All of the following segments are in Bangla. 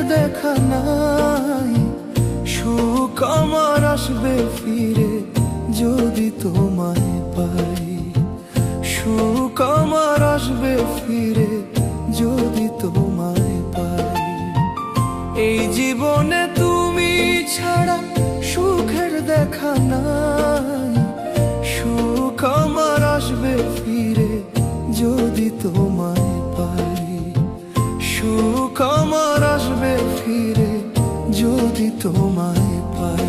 দেখা নাই। সুখ আমার আসবে ফিরে যদি তোমায় পাই। সুখ আমার আসবে ফিরে যদি তোমায় পাই। এই জীবনে তুমি ছাড়া সুখের দেখা নাই। সুখ আমার আসবে ফিরে যদি তোমায় পাই। সুখ আমার আসবে ফিরে যদি তোমায় পাই।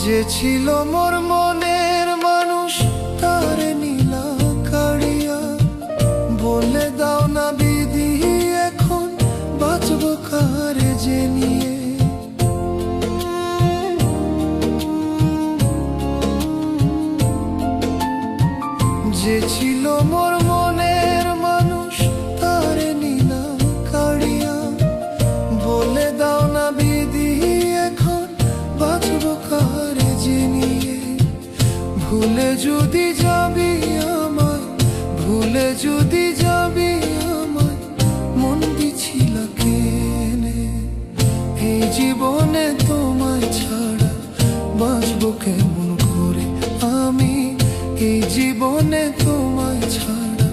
যে ছিল মোর মনের মানুষ তারে নীলা কাড়িয়া। বলে দাও না বিধি এখন বাঁচবো কারে যে নিয়ে। যে ছিল মোর মনের মানুষ তারে নীলা কাড়িয়া। বলে দাও না বিধি এখন বাঁচবো কারে যে নিয়ে। ভুলে যদি যাবি আমায়, ভুলে যদি যাবি আমায়, মন দিছিল কেনে। এই জীবনে তোমায় ছাড়া বাঁচবো কেমন করে আমি। এই জীবনে তোমায় ছাড়া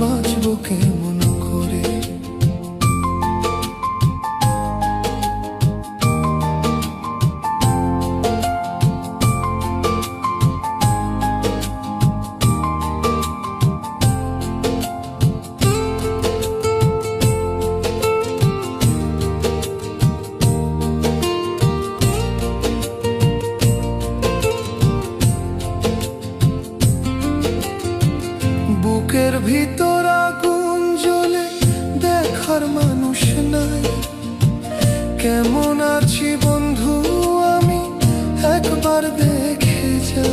বাঁচবো কেমন করে। বুকের ভিতর আগুন জ্বলে দেখার মানুষ নাই। কেমন আছি বন্ধু আমি একবার দেখে যা।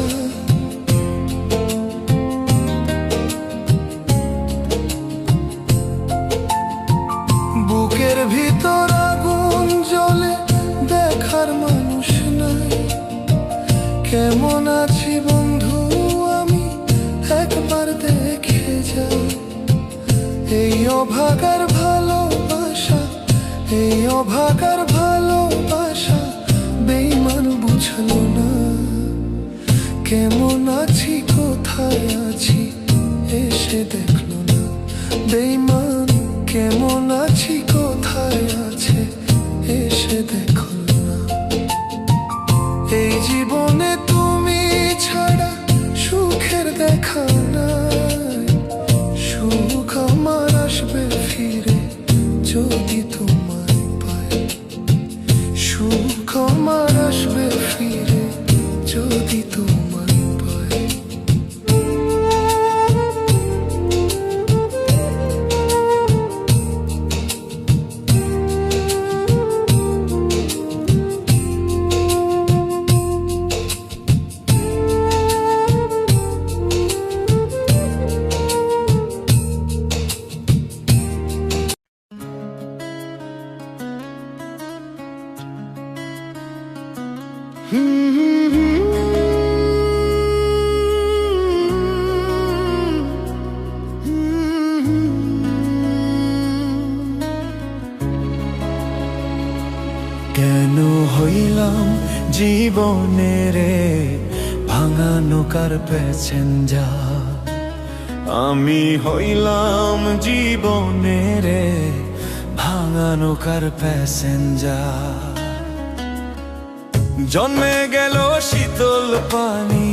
বুকের ভিতর আগুন জ্বলে দেখার মানুষ নাই। কেমন আছি বন্ধু আমি একবার দেখে যা। এই অভাগার ভালোবাসা, এই অভাগার ভালোবাসা বেঈমান বুঝলো না। কেমন আছি কোথায় আছি এসে দেখলো না। বেঈমান কেমন আছি কোথায় আছে এসে দেখলো না। এই জীবনে তুমি ছাড়া সুখের দেখা নাই। সুখ আমার আসবে ফিরে যদি তোমায় পাই। সুখ আমার আসবে ফিরে যদি তোমায় পাই। কেন হইলাম জীবনের ভাঙা নৌকার প্যাসেঞ্জার। আমি হইলাম জীবনের ভাঙা নৌকার প্যাসেঞ্জার। জন্মে গেল শীতল পানি,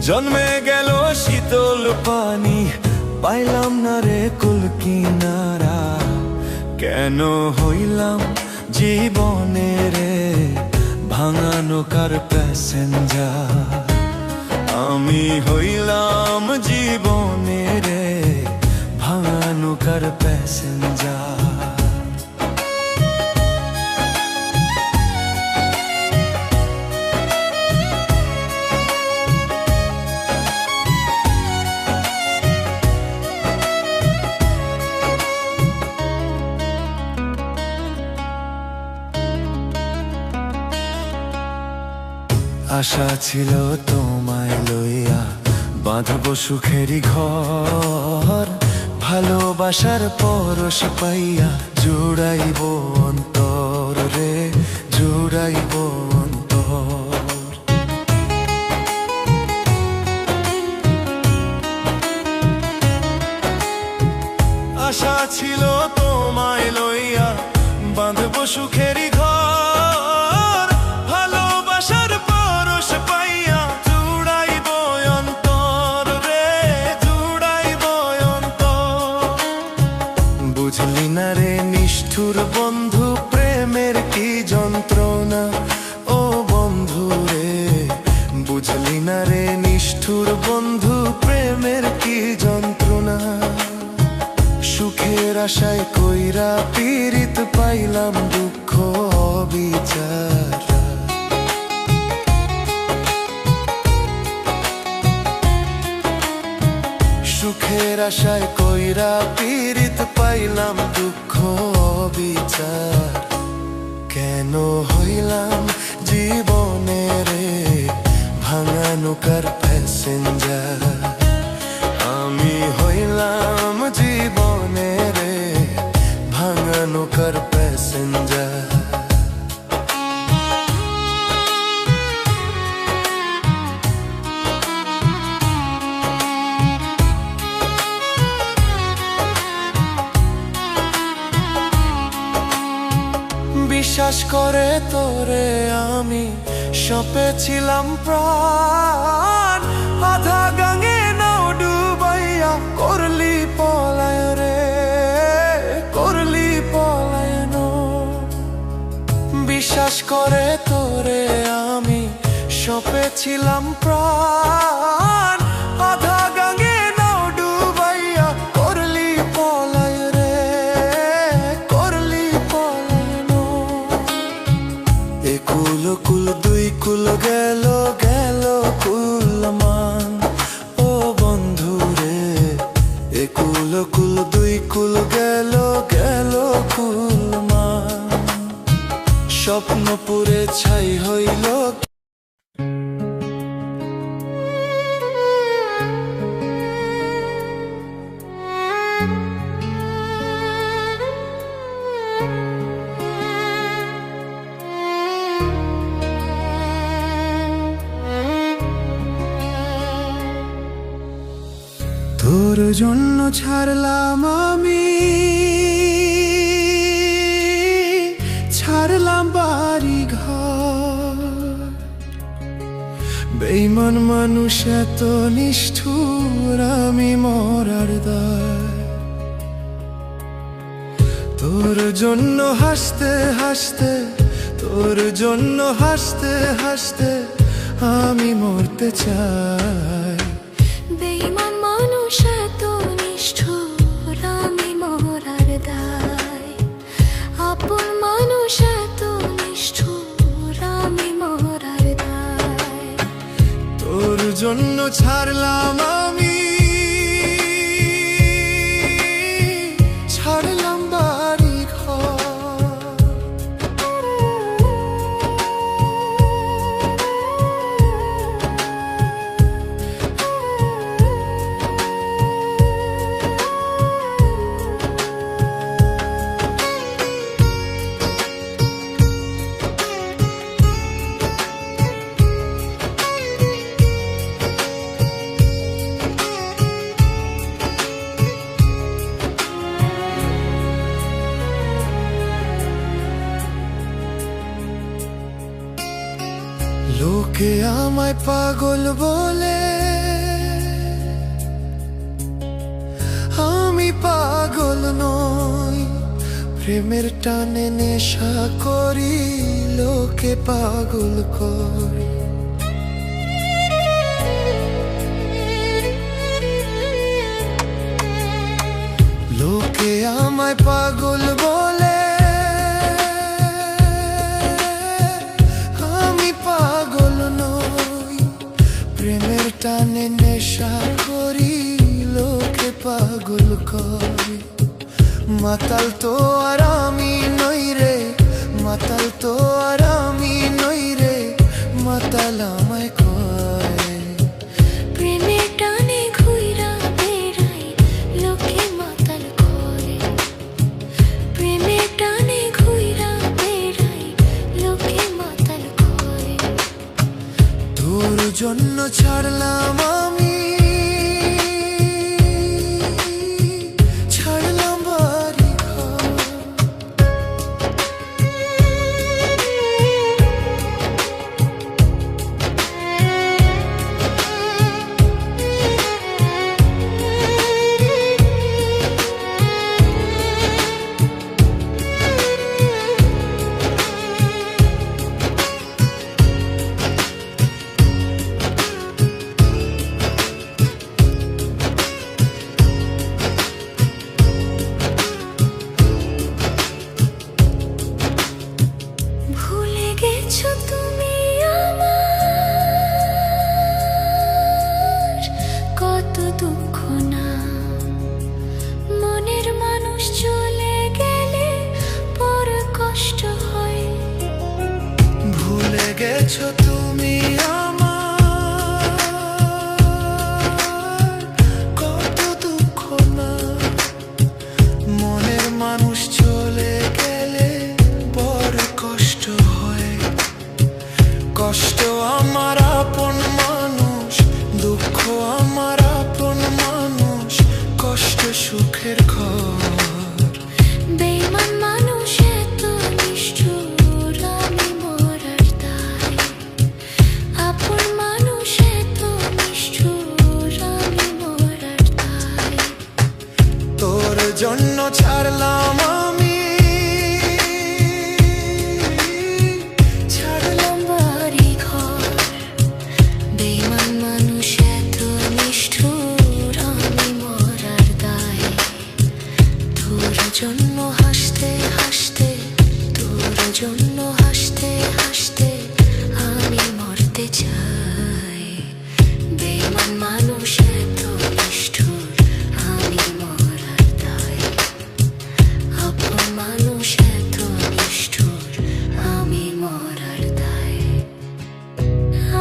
জন্মে গেল শীতল পানি, পাইলাম না রে কুল কিনারা। কেন হইলাম জীবনের ভাঙা নৌকার প্যাসেঞ্জার। আমি হইলাম জীবনের ভাঙা নৌকার প্যাসেঞ্জার। আশা ছিল তোমায় লইয়া বাঁধব সুখেরই ঘর, ভালোবাসার পরশ পাইয়া জুড়াইব অন্তর রে, জুড়াইব অন্তর। আশা ছিল তোমায় লইয়া বাঁধব সুখেরই ঘর, ভালোবাসার পরশ পাইয়া জুড়াইব অন্তর রে, জুড়াইব অন্তর। বুঝলি না রে নিষ্ঠুর বন্ধু প্রেমের কি যন্ত্রণা, ও বন্ধু রে বুঝলি না রে নিষ্ঠুর বন্ধু প্রেমের কি যন্ত্রণা। সুখের আশায় কইরা পীড়িত পাইলাম দুঃখ অবিচার, সুখের আশায় কইরা পীড়িত পাইলাম দুঃখ অবিচার। কেন হইলাম জীবনে রে ভাঙা নৌকার প্যাসেঞ্জার, আমি হইলাম জীবনে রে ভাঙা নৌকার প্যাসেঞ্জার। বিশ্বাস করে তোরে আমি সপেছিলাম প্রাণ, আধা গাঙে নাও ডুবাইয়া করলি পলায় রে, করলি পলায়ন। বিশ্বাস করে তোরে আমি সপেছিলাম প্রাণ, আধা গাঙে নাও ডুবাইয়া করলি পলায় রে, করলি পলায়ন। একুল কুল দুই কুল গেল গেল কুল মান, ও বন্ধু রে একুল কুল দুই কুল গেল গেল কুল মান। স্বপ্ন পুরে ছাই হইল তোর জন্য ছাড়লাম আমি, ছাড়লাম বাড়ি ঘর। বেঈমান মানুষ এত নিষ্ঠুর আমি মরার দায়। তোর জন্য হাসতে হাসতে, তোর জন্য হাসতে হাসতে আমি মরতে চাই। বেঈমান মানুষ এত নিষ্ঠুর আমি মরার দায়। আপন মানুষ এত নিষ্ঠুর আমি মরার দায়। তোর জন্য ছাড়লাম আমি, ছাড়লাম বাড়ি ঘর। লোকে আমায় পাগল বলে, আমি পাগল নই। প্রেমের টানে নেশা করি, লোকে পাগল করি। লোকে আমায় পাগল বলে, প্রেমের টানে নেশা করি, লোকে পাগল করে। মাতাল তো আর আমি নই রে, মাতাল তো আর আমি নই রে, মাতাল আমায় কয়। প্রেমের টানে ঘুইরা বেড়াই লোকে মাতাল করে। প্রেমের টানে ঘুইরা বেড়াই লোকে মাতাল করে। তোর জন্য ছাড়লাম আমি, ছাড়লাম বাড়ি ঘর। ভুলে গেছো তুমি আমার কত দুঃখ না। মনের মানুষ চলে গেলে বড় কষ্ট হয়। ভুলে গেছো তুমি আমার কত দুঃখ না। মনের মানুষ চলে গেলে বড় কষ্ট হয়। কষ্ট আমার আপন মানুষ, দুঃখ আমার আপন মানুষ, কষ্ট সুখের ঘর। বেঈমান মানুষ এত নিষ্ঠুর আমি মরার দায়। আপন মানুষ এত নিষ্ঠুর আমি মরার দায়। তোর জন্য ছাড়লাম আমি, ছাড়লাম বাড়ি ঘর। বেঈমান মানুষ এত নিষ্ঠুর আমি মরার দায়। তোর জন্য হাসতে হাসতে, তোর জন্য হাসতে হাসতে আমি মরতে চাই। বেঈমান মানুষ এত নিষ্ঠুর আমি মরার দায়। আপন মানুষ এত নিষ্ঠুর আমি মরার দায়।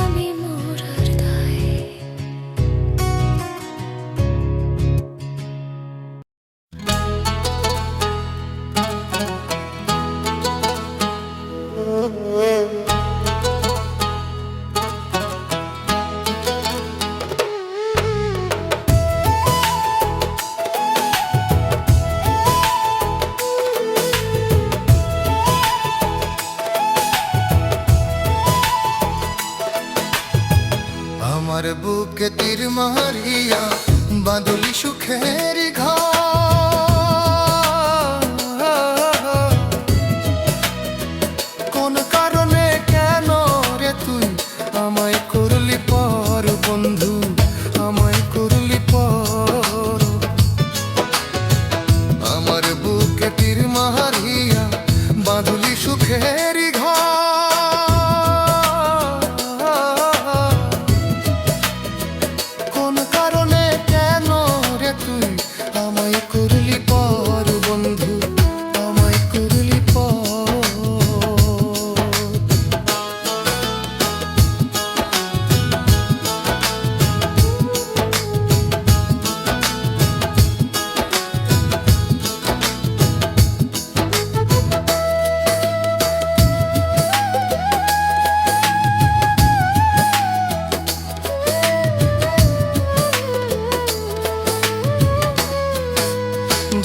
আমি মরার দায়। আমার বুকে তীর মারিয়া বাঁধলি সুখের ঘর। কোন কারণে কেন রে তুই আমায় করলি পর বন্ধু, আমায় করলি পর। আমার বুকে তীর মারিয়া বাঁধলি সুখের ঘর। কোন কারণে কেন রে তুই আমায় করলি পর বন্ধু, আমায় করলি পর।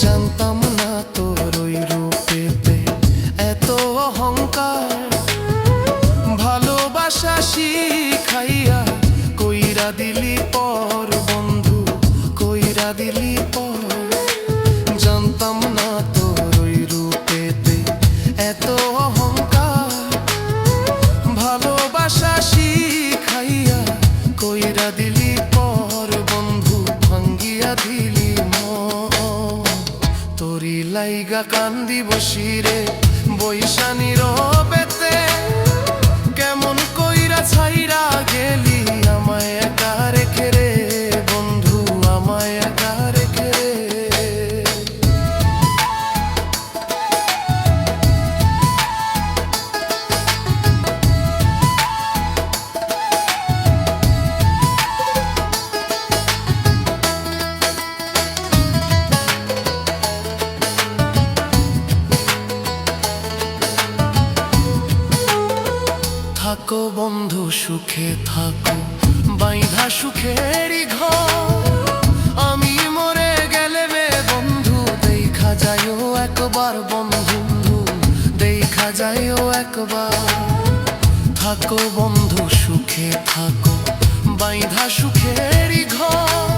জানতাম না তোর ওই রূপেতে এত অহংকার। ভালোবাসা শিখাইয়া কইরা দিলি পর বন্ধু, কইরা দিলি পর। জানতাম না তোর ওই রূপেতে এত অহংকার। ভালোবাসা শিখাইয়া কইরা দিলি পর বন্ধু, ভাঙ্গিয়া দিলি মন। তোরি লাইগা কান্দি বসিরে বৈশানী রবেতে, কেমন কইরা ছাইরা গেলি আমায় একা রেখে রে বন্ধু, আমায় একা রেখে রে। থাকো বন্ধু সুখে থাকো বাইধা সুখেরই ঘর। আমি মরে গেলে রে বন্ধু দেখা যাইও একবার, বন্ধু দেখা যাইও একবার। থাকো বন্ধু সুখে থাকো বাইধা সুখেরই ঘর।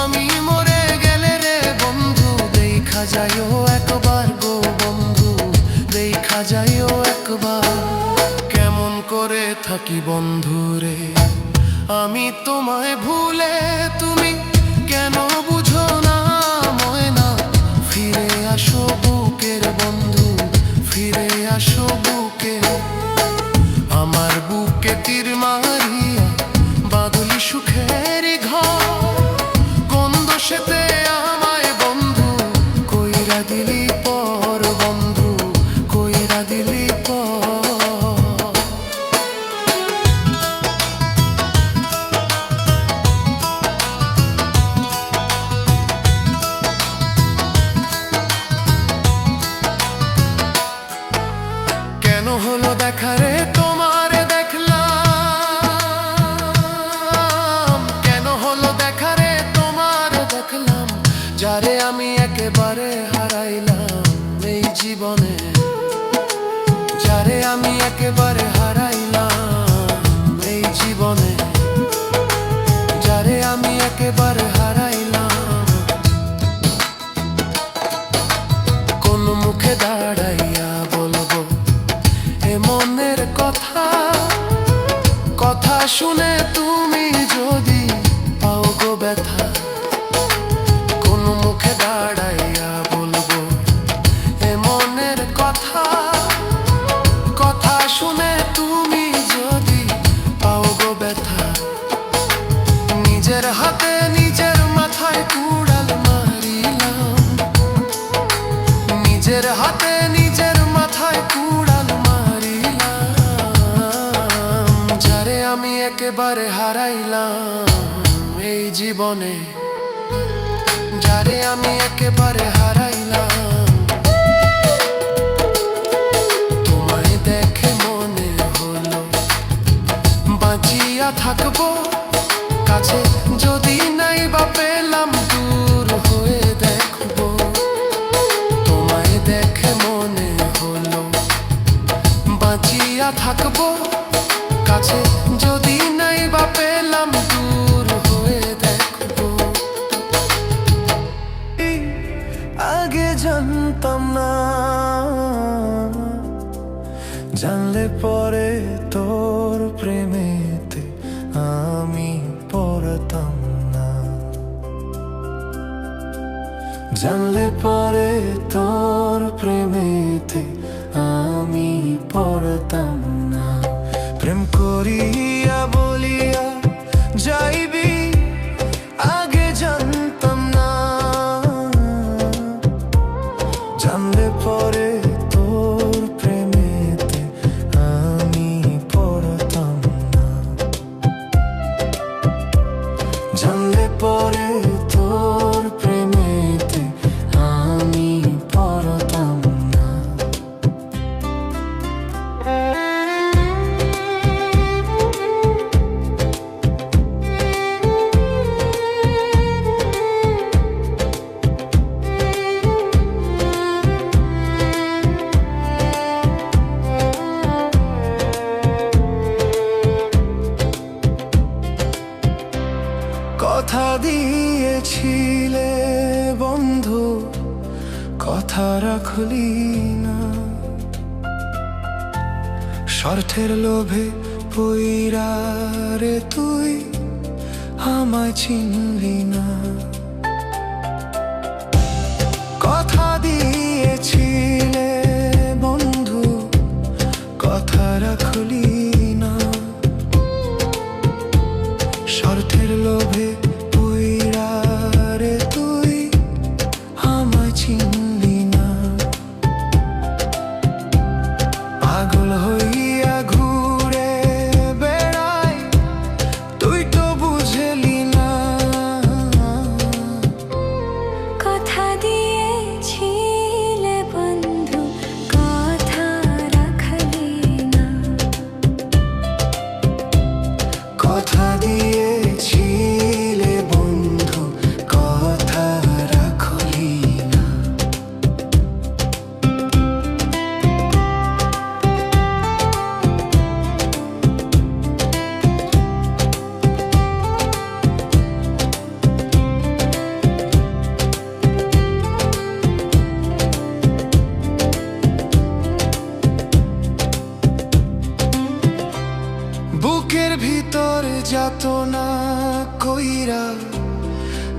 আমি মরে গেলে রে বন্ধু দেখা যাইও একবার গো বন্ধু, দেখা যাইও একবার। কেমন করে থাকি বন্ধু রে আমি তোমায় ভুলে, তুমি কেন বুঝো না ময়না? ফিরে আসো বুকের বন্ধু, ফিরে আসো বুকে। আমার বুকে তীর মারিয়া বাদলি সুখের ঘর। কোন দোষেতে আমায় বন্ধু কইরা দিলি পর, বন্ধু কইরা দিলি পর। কেন হলো দেখা রে তোমারে দেখলাম, কেন হলো দেখা রে তোমারে দেখলাম, যারে আমি একেবারে হারাইলাম এই জীবনে, যারে আমি একেবারে হারাইলাম এই জীবনে, যারে আমি একেবারে হারাইলাম। কোন মুখে দাঁড়াইয়া বলবো এ মনের কথা, কথা শুনে তুমি যদি পাও গো ব্যথা। কোন মুখে দাঁড়াইয়া বলবো এ মনের কথা, কথা শুনে তুমি যদি পাও গো ব্যথা। নিজের হাতে নিজের মাথায় কুড়াল মারিলাম, নিজের হাতে নিজের মাথায় কুড়াল মারিলাম। যারে আমি একেবারে হারাইলাম এই জীবনে, যারে আমি একেবারে হারাইলাম। তোমায় দেখে মনে হলো বাঁচিয়া থাকবো কাছে, যদি নাই বা পেলাম দূর হয়ে দেখবো। তোমায় দেখে মনে হলো বাঁচিয়া থাকবো কাছে, যদি নাই বা পেলাম দূর হয়ে দেখবো। আগে জানতাম না, জানলে পরে তোর প্রেমেতে আমি পড়তাম না, জানলে পরে তোর প্রেমেতে আমি পড়তাম না। প্রেম করিয়া বলিয়া যাইবি আগে জানতাম না, জানলে পরে তোর প্রেমেতে আমি পড়তাম না, জানলে পরে তোর প্রেমেতে আমি পড়তাম না। কথা দিয়েছিলে বন্ধু কথা রাখলি না, স্বার্থের লোভে পইরা রে তুই আমায় চিনলি না। কথা দিয়েছিলে বন্ধু কথা রাখলি না, স্বার্থের লোভে পইরা রে তুই আমায় চিনলি না। পাগল হইয়া ঘুরে বেড়াই তুই তো বুঝলি না, কথা দিয়েছিলে বন্ধু কথা রাখলি না, যাতনা কইরা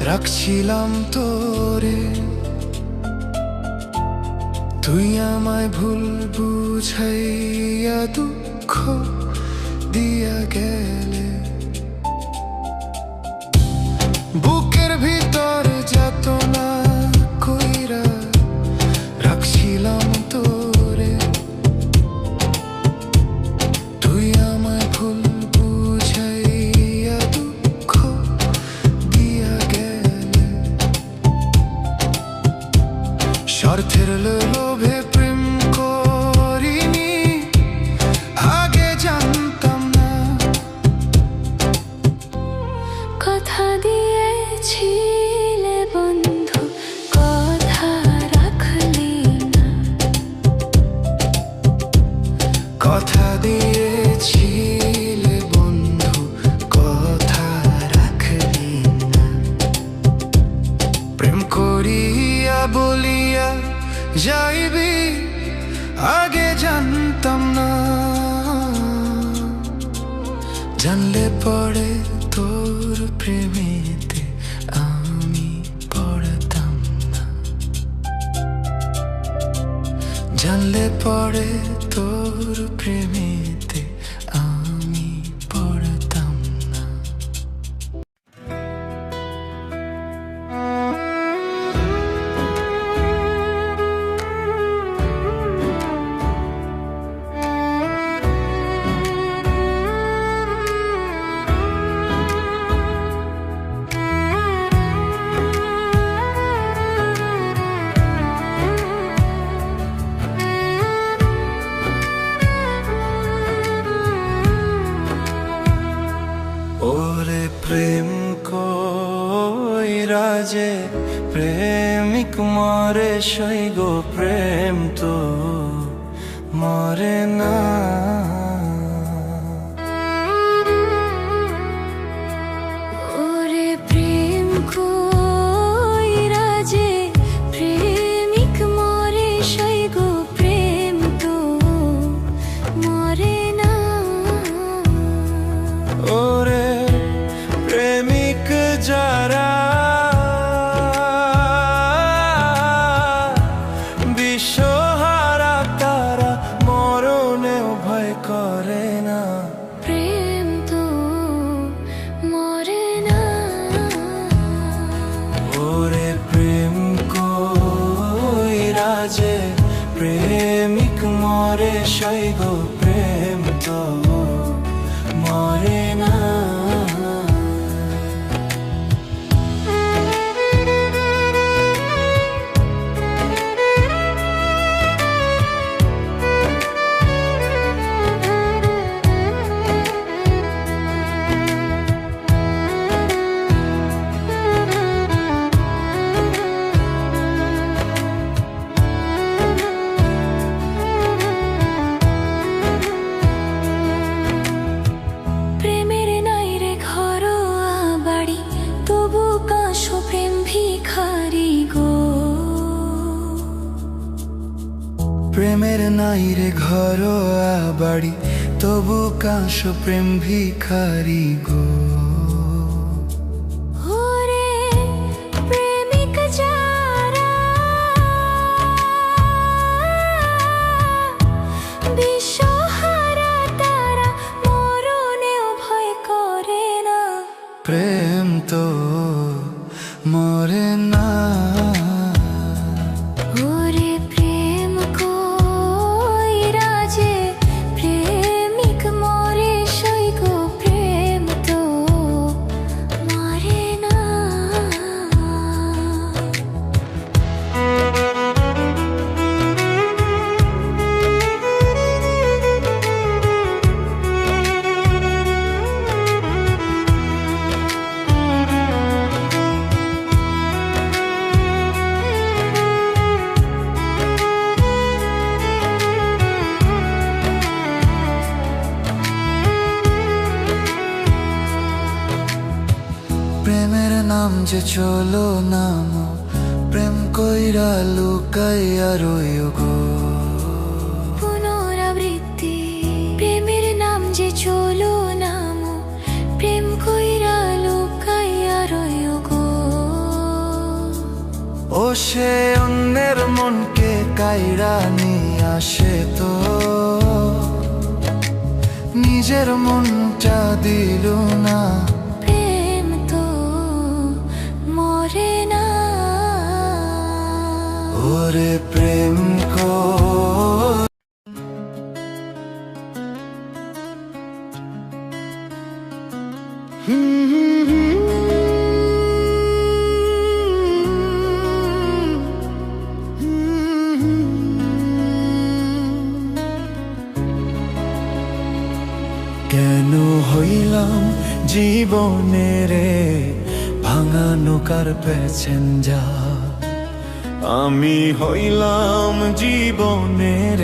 রাখছিলাম তোরে, তুই আমায় ভুল বুঝাইয়া দুঃখ দিয়া গেলে। বুকের ভিতর যাতনা কইরা রাখছিলাম তোরে, তুই আমায় ভুল বুঝাইয়া দুঃখ দিয়া গেলে। স্বার্থের লোভে প্রেম করিনি, আগে জানতাম না। কথা দিয়েছিলে বন্ধু, কথা রাখলি না। কথা দিয়েছিলে বন্ধু, কথা রাখলি না। প্রেম করিয়া বলিয়া যাইবি, আগে জানতাম না। জানলে পড়ে তোর প্রেমেতে আমি পড়তাম না। জানলে পড়ে তোর প্রেমেতে আমি পড়তাম না। ওরে প্রেম কইরা যে প্রেমিক মরে, সই গো প্রেম তো মরে না। ওরে প্রেম কইরা যে প্রেমিক মরে, সই গো প্রেম তো মরে না। ওরে প্রেমিক যারা বিশ্বহারা, তারা মরণেও ভয় করে না। প্রেম তো মরে না। ওরে প্রেম কইরা যে প্রেমিক মরে, সই গো প্রেম তো মরে না। প্রেমের নাই রে ঘরোয়া বাড়ি, তবু কাশো প্রেম ভিখারি গো। প্রেমের নাই রে ঘরোয়া বাড়ি, তবু কাশো প্রেম ভিখারি গো। ওরে প্রেমিক যারা বিশ্বহারা, তারা মরণেও ভয় করে না। প্রেম তো মরে না। ওরে প্রেম কইরা যে প্রেমিক মরে, সই গো প্রেম তো মরে না। প্রেমের নাম যে চলো নাম, প্রেম কইরা লুকাইয়া রইও গো। পুনরাবৃত্তি প্রেমের নাম যে চলো নাম, প্রেম সে অন্যের মনকে কাইড়া নিয়ে আসে তো নিজের মনটা দিল না। প্রেম তো মরে না। ওরে প্রেম কেন হইলাম জীবনের ভাঙা নৌকার প্যাসেঞ্জার, আমি হইলাম জীবনের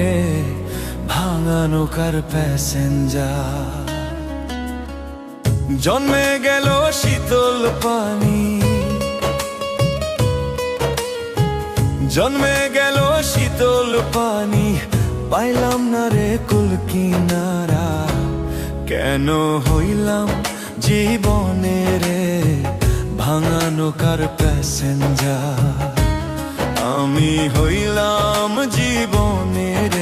ভাঙা নৌকার প্যাসেঞ্জার। জন্মে গেল শীতল পানি, জন্মে গেল শীতল পানি, পাইলাম না রে কুল কিনারা। কেন হইলাম জীবনের ভাঙা নৌকার প্যাসেঞ্জার, আমি হইলাম জীবনের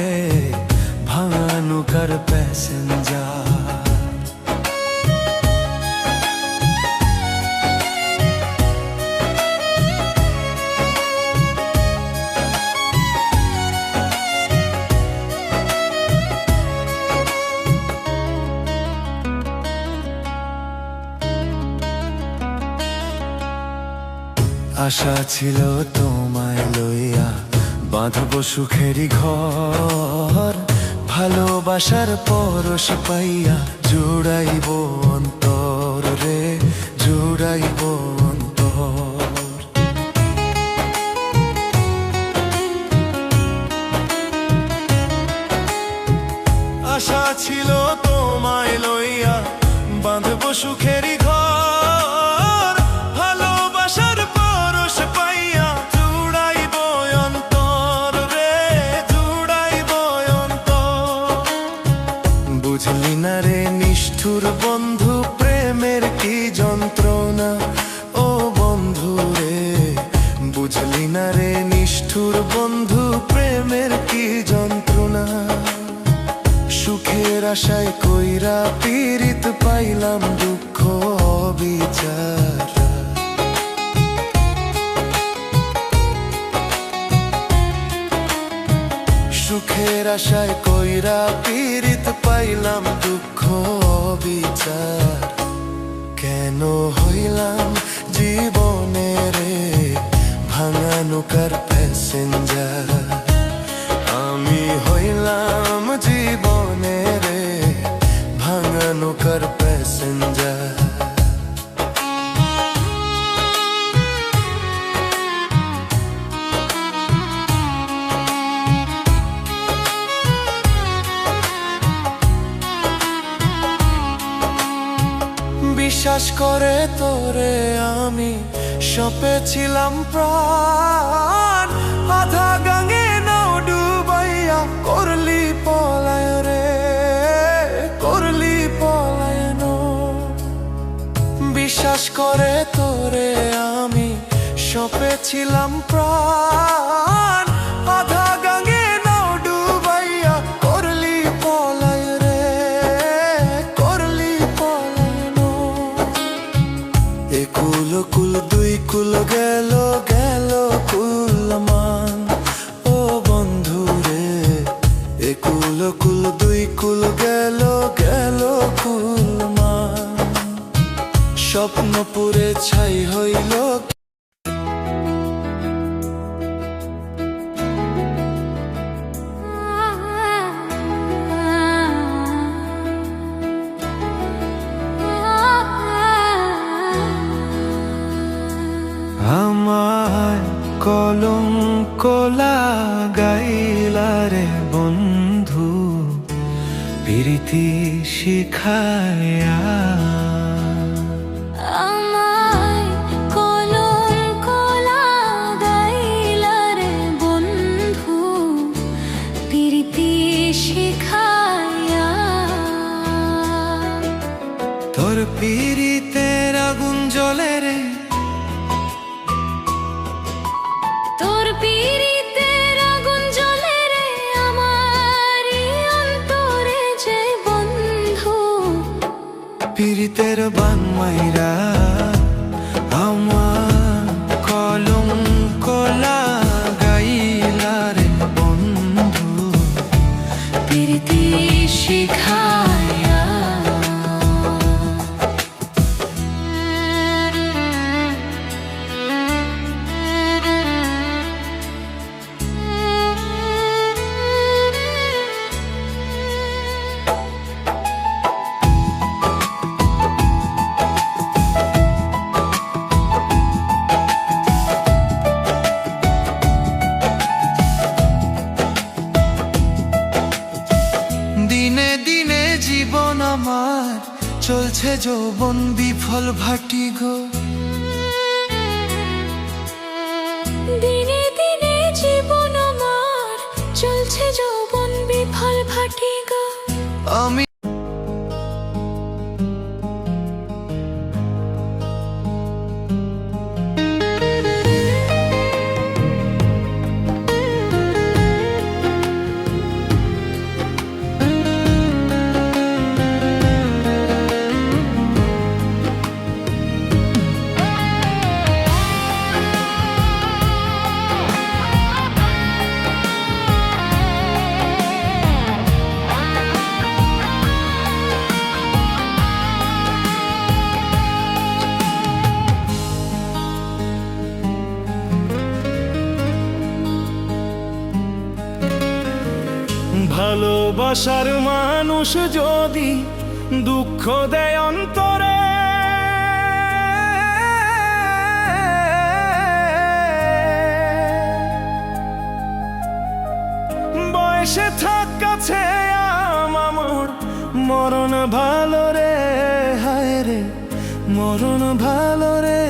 ভাঙা নৌকার প্যাসেঞ্জার। আশা ছিল তোমায় লইয়া বাঁধব সুখেরই ঘর, ভালোবাসার পরশ পাইয়া জুড়াইব অন্তর রে, জুড়াইব অন্তর। আশা ছিল তোমায় লইয়া বাঁধব সুখেরই ঘর, ভালোবাসার পরশ পাইয়া জুড়াইব অন্তর রে, জুড়াইব অন্তর। বুঝলি না রে নিষ্ঠুর বন্ধু প্রেমের কি যন্ত্রণা, ও বন্ধু রে বুঝলি না রে নিষ্ঠুর বন্ধু প্রেমের কি যন্ত্রণা। সুখের আশায় কইরা পীড়িত পাইলাম দুঃখ বিচার। সুখের আশায় কইরা পীড়িত পাইলাম দুঃখ বিচার। কেন হইলাম জীবনের ভাঙা নৌকার প্যাসেঞ্জার, আমি হইলাম জীবনের ভাঙা নৌকার প্যাসেঞ্জার। বিশ্বাস করে তোরে আমি সপেছিলাম প্রাণ, আধা গাঙে নাও ডুবাইয়া করলি পলায় রে, করলি পলায়ন। বিশ্বাস করে তোরে আমি সপেছিলাম প্রাণ, আধা গাঙে নাও ডুবাইয়া করলি পলায় রে, করলি পলায়ন। একুল কুল দুই কুল গেল গেল কুলমান, ও বন্ধু রে একুল কুল দুই কুল গেল গেল কুলমান। স্বপ্ন পুরে ছাই হইল আমায় কলঙ্ক লাগাইলা রে বন্ধু প্রীতি শিখায়া। আমায় কলঙ্ক লাগাইলা রে বন্ধু প্রীতি শিখায়া। তোর পীড়িতের আগুন জ্বলে রে, তোর পীড়িতের বান মাইরা আমার কলঙ্ক লাগাইলা রে বন্ধু, প্রীতি শিখায়া। দিনে দিনে জীবন আমার চলছে যৌবন বিফল ভাটি গো। দিনে দিনে জীবন আমার চলছে যৌবন বিফল ভাটি গো। আমি ভালোবাসার মানুষ যদি দুঃখ দেয় অন্তরে, বয়সে থাক কাছে আমার মরণ ভালো রে, হায় রে মরণ ভালো রে।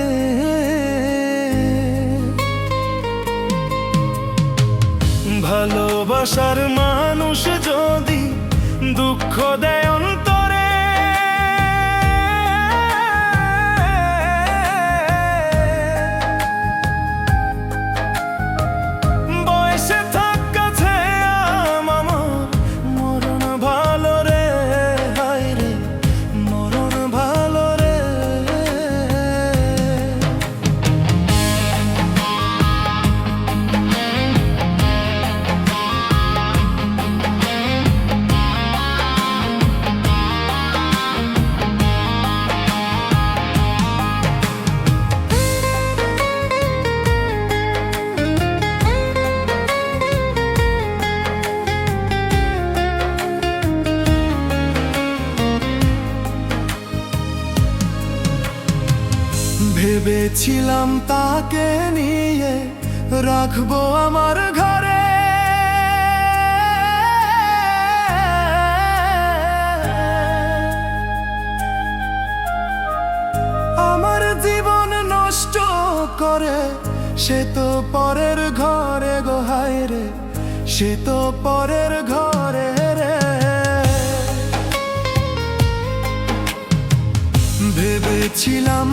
ভালোবাসার মানুষ যদি দুঃখ দেয় অন্তরে, বয়সে থাক কাছে আমার মরণ ভালো রে, হায় রে মরণ ভালো রে। ভেবেছিলাম তাকে নিয়ে রাখবো আমার ঘরে, আমার জীবন নষ্ট করে সে তো পরের ঘরে গো, হায় রে সে তো পরের ঘরে রে। ভেবেছিলাম